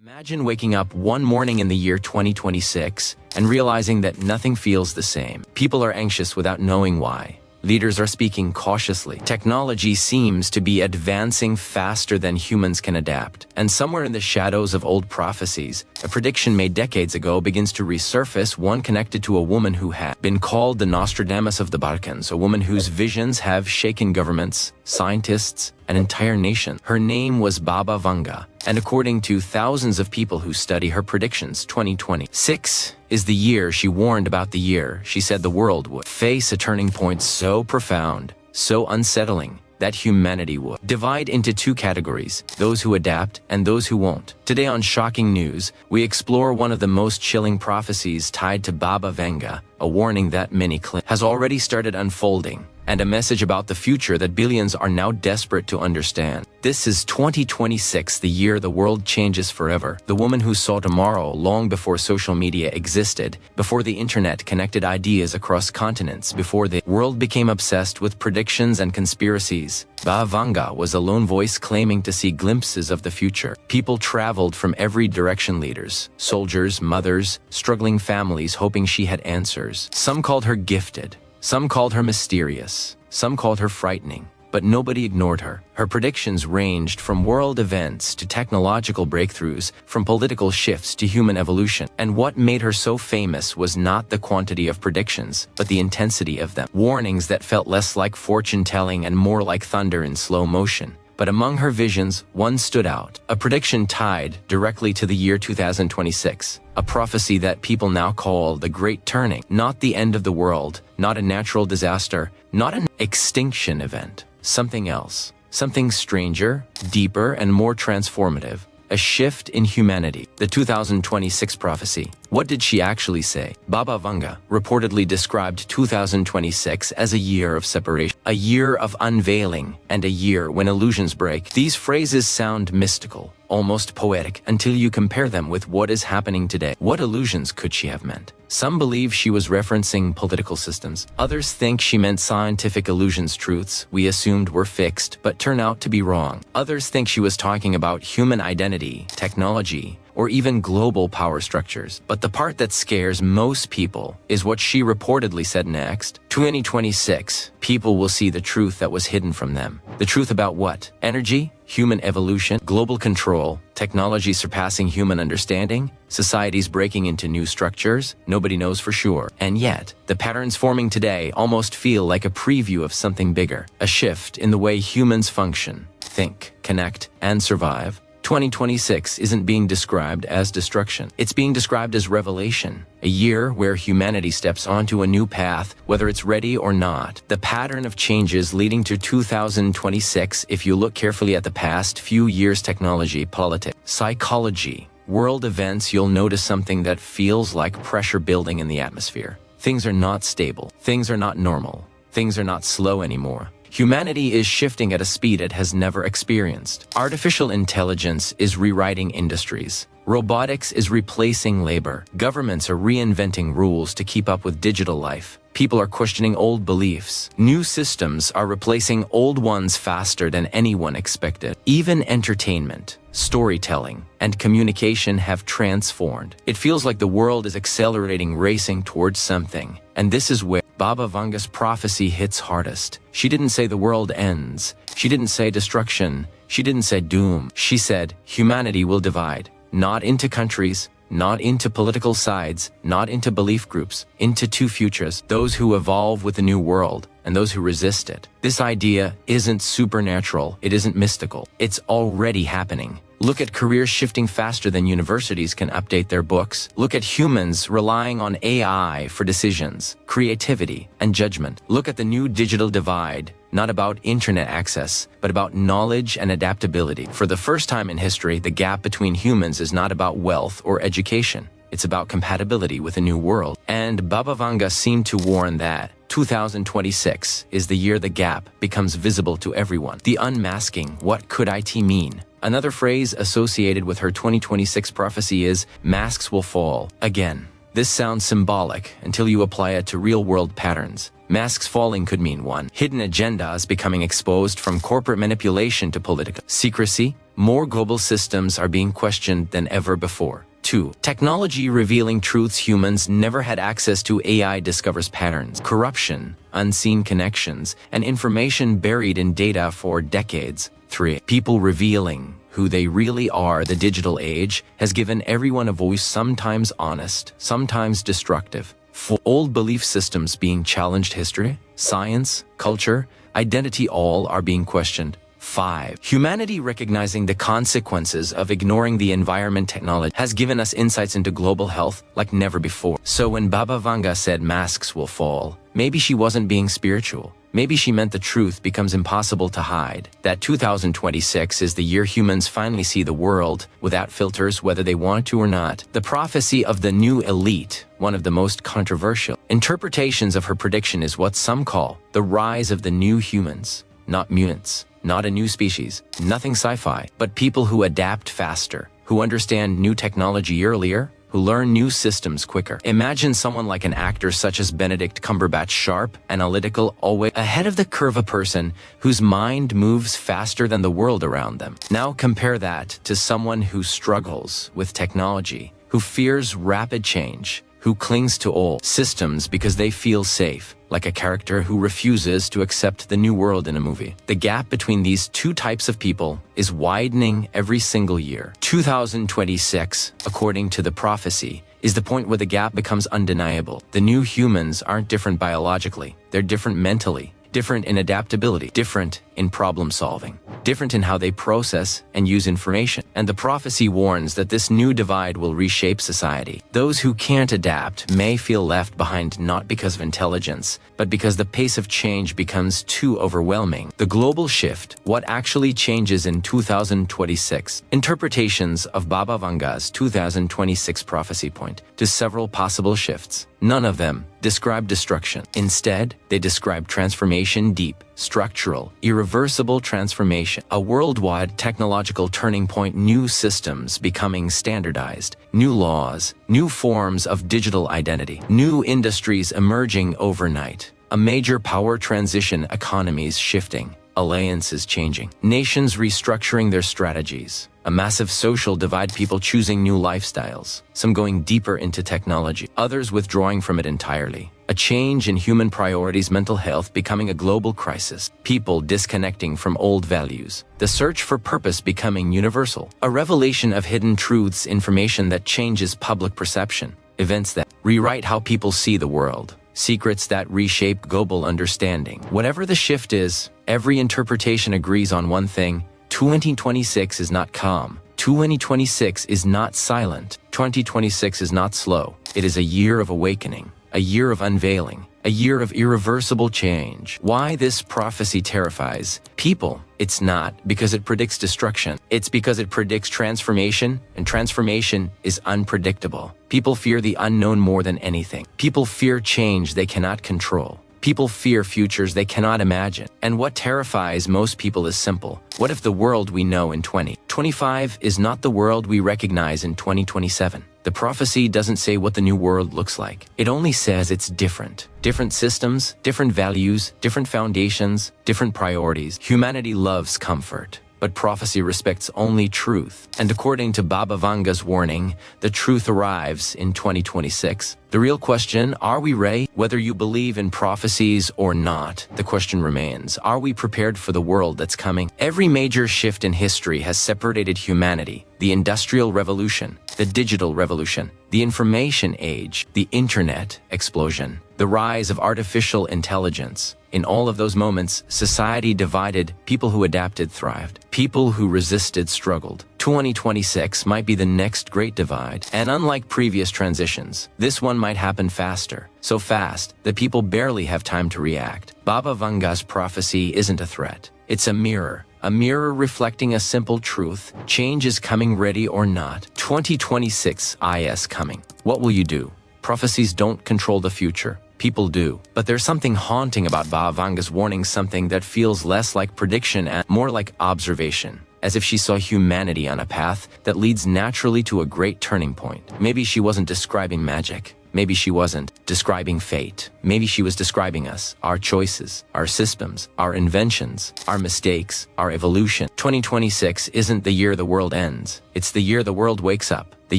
Imagine waking up one morning in the year 2026 and realizing that nothing feels the same. People are anxious without knowing why. Leaders are speaking cautiously. Technology seems to be advancing faster than humans can adapt. And somewhere in the shadows of old prophecies, a prediction made decades ago begins to resurface, one connected to a woman who had been called the Nostradamus of the Balkans, a woman whose visions have shaken governments, scientists, and entire nations. Her name was Baba Vanga, and according to thousands of people who study her predictions, 2026 is the year she warned about, the year she said the world would face a turning point so profound, so unsettling, that humanity would divide into two categories, those who adapt and those who won't. Today on Shocking News, we explore one of the most chilling prophecies tied to Baba Vanga, a warning that many claim has already started unfolding, and a message about the future that billions are now desperate to understand. This is 2026, the year the world changes forever. The woman who saw tomorrow long before social media existed, before the internet connected ideas across continents, before the world became obsessed with predictions and conspiracies. Baba Vanga was a lone voice claiming to see glimpses of the future. People traveled from every direction, leaders, soldiers, mothers, struggling families hoping she had answers. Some called her gifted. Some called her mysterious, some called her frightening, but nobody ignored her. Her predictions ranged from world events to technological breakthroughs, from political shifts to human evolution. And what made her so famous was not the quantity of predictions, but the intensity of them. Warnings that felt less like fortune-telling and more like thunder in slow motion. But among her visions, one stood out, a prediction tied directly to the year 2026, a prophecy that people now call the Great Turning. Not the end of the world, not a natural disaster, not an extinction event. Something else, something stranger, deeper, and more transformative. A shift in humanity. The 2026 prophecy. What did she actually say? Baba Vanga reportedly described 2026 as a year of separation, a year of unveiling, and a year when illusions break. These phrases sound mystical, almost poetic, until you compare them with what is happening today. What illusions could she have meant? Some believe she was referencing political systems. Others think she meant scientific illusions, truths we assumed were fixed but turn out to be wrong. Others think she was talking about human identity, technology, or even global power structures. But the part that scares most people is what she reportedly said next. 2026, people will see the truth that was hidden from them. The truth about what? Energy, human evolution, global control, technology surpassing human understanding, societies breaking into new structures. Nobody knows for sure. And yet, the patterns forming today almost feel like a preview of something bigger. A shift in the way humans function, think, connect, and survive. 2026 isn't being described as destruction. It's being described as revelation, a year where humanity steps onto a new path, whether it's ready or not. The pattern of changes leading to 2026, if you look carefully at the past few years, technology, politics, psychology, world events, you'll notice something that feels like pressure building in the atmosphere. Things are not stable. Things are not normal. Things are not slow anymore. Humanity is shifting at a speed it has never experienced. Artificial intelligence is rewriting industries. Robotics is replacing labor. Governments are reinventing rules to keep up with digital life. People are questioning old beliefs. New systems are replacing old ones faster than anyone expected. Even entertainment, storytelling, and communication have transformed. It feels like the world is accelerating, racing towards something. And this is where Baba Vanga's prophecy hits hardest. She didn't say the world ends. She didn't say destruction. She didn't say doom. She said humanity will divide, not into countries, not into political sides, not into belief groups, into two futures, those who evolve with the new world and those who resist it. This idea isn't supernatural, it isn't mystical, it's already happening. Look at careers shifting faster than universities can update their books. Look at humans relying on AI for decisions, creativity, and judgment. Look at the new digital divide, not about internet access, but about knowledge and adaptability. For the first time in history, the gap between humans is not about wealth or education. It's about compatibility with a new world. And Baba Vanga seemed to warn that 2026 is the year the gap becomes visible to everyone. The unmasking, what could IT mean? Another phrase associated with her 2026 prophecy is, masks will fall again. This sounds symbolic until you apply it to real-world patterns. Masks falling could mean 1. Hidden agendas becoming exposed, from corporate manipulation to political secrecy. More global systems are being questioned than ever before. 2. Technology revealing truths humans never had access to. AI discovers patterns, corruption, unseen connections, and information buried in data for decades. 3. People revealing who they really are. The digital age has given everyone a voice, sometimes honest, sometimes destructive. 4. Old belief systems being challenged. History, science, culture, identity, all are being questioned. 5. Humanity recognizing the consequences of ignoring the environment. Technology has given us insights into global health like never before. So when Baba Vanga said masks will fall, maybe she wasn't being spiritual. Maybe she meant the truth becomes impossible to hide. That 2026 is the year humans finally see the world without filters, whether they want to or not. The prophecy of the new elite, one of the most controversial interpretations of her prediction, is what some call the rise of the new humans. Not mutants, not a new species, nothing sci-fi, but people who adapt faster, who understand new technology earlier, who learn new systems quicker. Imagine someone like an actor such as Benedict Cumberbatch, sharp, analytical, always ahead of the curve, a person whose mind moves faster than the world around them. Now compare that to someone who struggles with technology, who fears rapid change, who clings to old systems because they feel safe, like a character who refuses to accept the new world in a movie. The gap between these two types of people is widening every single year. 2026, according to the prophecy, is the point where the gap becomes undeniable. The new humans aren't different biologically, they're different mentally, different in adaptability, different in problem solving, different in how they process and use information. And the prophecy warns that this new divide will reshape society. Those who can't adapt may feel left behind, not because of intelligence, but because the pace of change becomes too overwhelming. The global shift, what actually changes in 2026? Interpretations of Baba Vanga's 2026 prophecy point to several possible shifts. None of them describe destruction. Instead, they describe transformation, deep, structural, irreversible transformation, a worldwide technological turning point, new systems becoming standardized, new laws, new forms of digital identity, new industries emerging overnight, a major power transition, economies shifting, alliances changing, nations restructuring their strategies, a massive social divide, people choosing new lifestyles, some going deeper into technology, others withdrawing from it entirely, a change in human priorities, mental health becoming a global crisis, people disconnecting from old values, the search for purpose becoming universal, a revelation of hidden truths, information that changes public perception, events that rewrite how people see the world, secrets that reshape global understanding. Whatever the shift is, every interpretation agrees on one thing: 2026 is not calm. 2026 is not silent. 2026 is not slow. It is a year of awakening, a year of unveiling, a year of irreversible change. Why this prophecy terrifies people? It's not because it predicts destruction. It's because it predicts transformation, and transformation is unpredictable. People fear the unknown more than anything. People fear change they cannot control. People fear futures they cannot imagine. And what terrifies most people is simple. What if the world we know in 2025 is not the world we recognize in 2027? The prophecy doesn't say what the new world looks like. It only says it's different. Different systems, different values, different foundations, different priorities. Humanity loves comfort, but prophecy respects only truth. And according to Baba Vanga's warning, the truth arrives in 2026. The real question, are we ready? Whether you believe in prophecies or not, the question remains, are we prepared for the world that's coming? Every major shift in history has separated humanity. The Industrial Revolution, the Digital Revolution, the Information Age, the Internet explosion, the rise of artificial intelligence. In all of those moments, society divided. People who adapted thrived. People who resisted struggled. 2026 might be the next great divide, and unlike previous transitions, this one might happen faster. So fast that people barely have time to react. Baba Vanga's prophecy isn't a threat. It's a mirror reflecting a simple truth. Change is coming, ready or not. 2026 is coming. What will you do? Prophecies don't control the future. People do. But there's something haunting about Baba Vanga's warning, something that feels less like prediction and more like observation. As if she saw humanity on a path that leads naturally to a great turning point. Maybe she wasn't describing magic. Maybe she wasn't describing fate. Maybe she was describing us, our choices, our systems, our inventions, our mistakes, our evolution. 2026 isn't the year the world ends. It's the year the world wakes up. The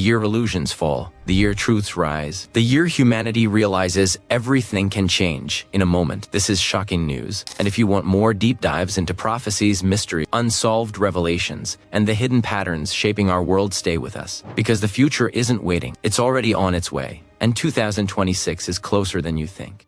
year illusions fall. The year truths rise. The year humanity realizes everything can change in a moment. This is shocking news. And if you want more deep dives into prophecies, mystery, unsolved revelations, and the hidden patterns shaping our world, stay with us. Because the future isn't waiting. It's already on its way. And 2026 is closer than you think.